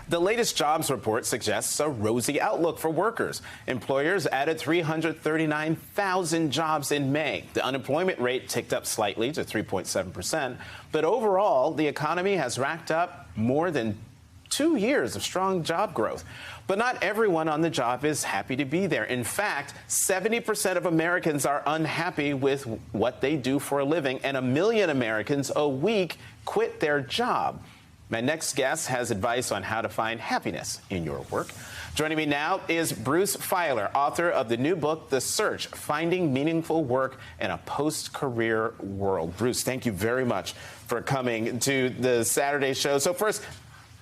The latest jobs report suggests a rosy outlook for workers. Employers added 339,000 jobs in May. The unemployment rate ticked up slightly to 3.7%. But overall, the economy has racked up more than 2 years of strong job growth. But not everyone on the job is happy to be there. In fact, 70% of Americans are unhappy with what they do for a living, and 1 million Americans a week quit their job. My next guest has advice on how to find happiness in your work. Joining me now is Bruce Feiler, author of the new book, The Search, Finding Meaningful Work in a Post-Career World. Bruce, thank you very much for coming to the Saturday show. So first,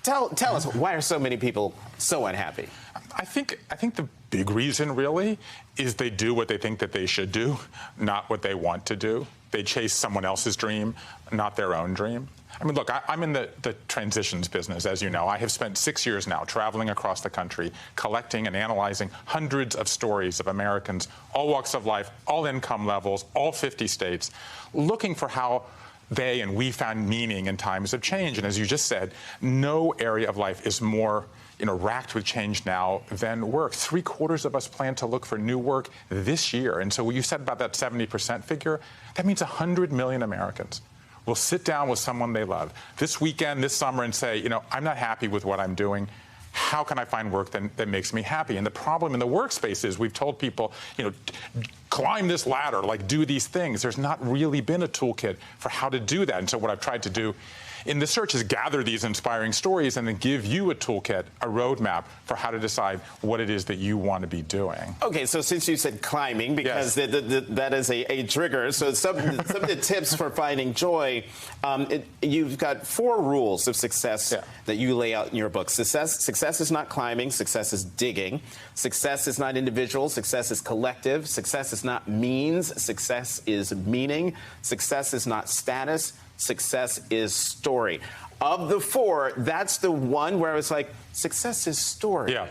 tell us, why are so many people so unhappy? I think the big reason, really, is they do what they think that they should do, not what they want to do. They chase someone else's dream, not their own dream. I mean, look, I'm in the transitions business, as you know. I have spent 6 years now traveling across the country, collecting and analyzing hundreds of stories of Americans, all walks of life, all income levels, all 50 states, looking for how they and we found meaning in times of change. And as you just said, no area of life is more racked with change now than work. 3/4 of us plan to look for new work this year. And so what you said about that 70% figure, that means 100 million Americans will sit down with someone they love this weekend, this summer, and say, I'm not happy with what I'm doing. How can I find work that makes me happy? And the problem in the workspace is we've told people, climb this ladder, do these things. There's not really been a toolkit for how to do that. And so what I've tried to do in The Search is gather these inspiring stories and then give you a toolkit, a roadmap for how to decide what it is that you want to be doing. Okay, so since you said climbing, because that is a trigger, so some of the tips for finding joy, you've got 4 rules of success that you lay out in your book. Success is not climbing, success is digging. Success is not individual, success is collective. Success is not means, success is meaning. Success is not status, success is story. Of the 4, that's the one where it's like, success is story. Yeah.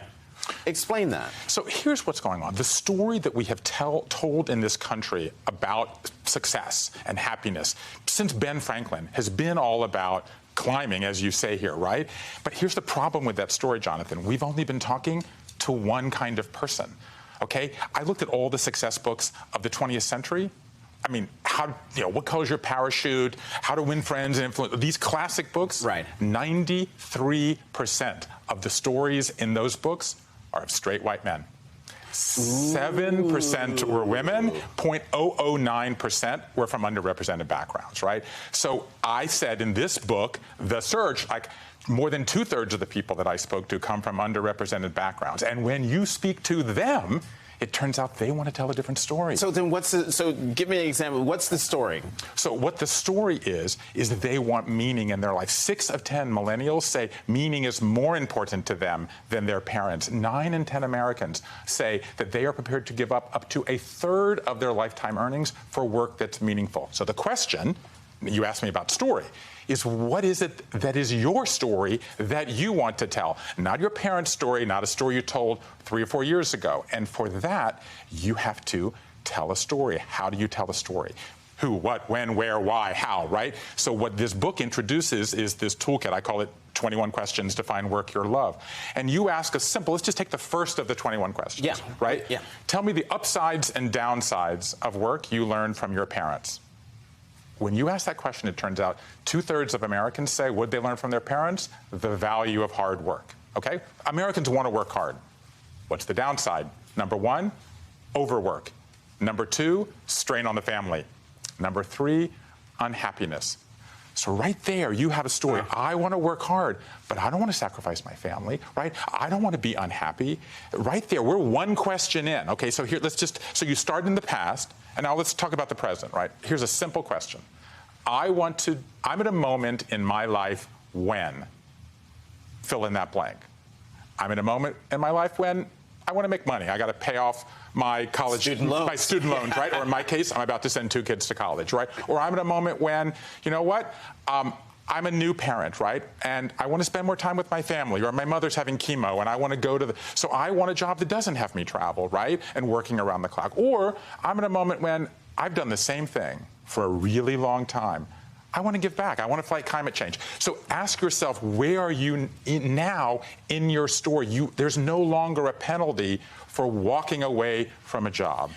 Explain that. So here's what's going on. The story that we have told in this country about success and happiness since Ben Franklin has been all about climbing, as you say here, right? But here's the problem with that story, Jonathan. We've only been talking to one kind of person, okay? I looked at all the success books of the 20th century. I mean, what color's your parachute? How to win friends and influence. These classic books, right. 93% of the stories in those books are of straight white men. 7% were women, 0.009% were from underrepresented backgrounds, right? So I said in this book, The Search, more than 2/3 of the people that I spoke to come from underrepresented backgrounds. And when you speak to them, it turns out they want to tell a different story. So then so give me an example. What's the story? So what the story is that they want meaning in their life. 6 of 10 millennials say meaning is more important to them than their parents. 9 in 10 Americans say that they are prepared to give up to 1/3 of their lifetime earnings for work that's meaningful. So the question, you asked me about story, is what is it that is your story that you want to tell? Not your parents' story, not a story you told 3 or 4 years ago. And for that, you have to tell a story. How do you tell a story? Who, what, when, where, why, how, right? So what this book introduces is this toolkit. I call it 21 questions to find work you love. And you ask a simple, let's just take the first of the 21 questions, right? Yeah. Tell me the upsides and downsides of work you learned from your parents. When you ask that question, it turns out 2/3 of Americans say, what did they learn from their parents? The value of hard work, okay? Americans want to work hard. What's the downside? Number 1, overwork. Number 2, strain on the family. Number 3, unhappiness. So right there, you have a story. I want to work hard, but I don't want to sacrifice my family, right? I don't want to be unhappy. Right there, we're one question in. Okay, so here, so you start in the past, and now let's talk about the present, right? Here's a simple question. I'm at a moment in my life when, fill in that blank. I'm at a moment in my life when I want to make money. I got to pay off my college student loans, right? Or in my case, I'm about to send 2 kids to college, right? Or I'm at a moment when, you know what? I'm a new parent, right? And I want to spend more time with my family, or my mother's having chemo and I want to go to so I want a job that doesn't have me travel, right? And working around the clock. Or I'm at a moment when I've done the same thing for a really long time. I want to give back. I want to fight climate change. So ask yourself, where are you now in your store? There's no longer a penalty for walking away from a job.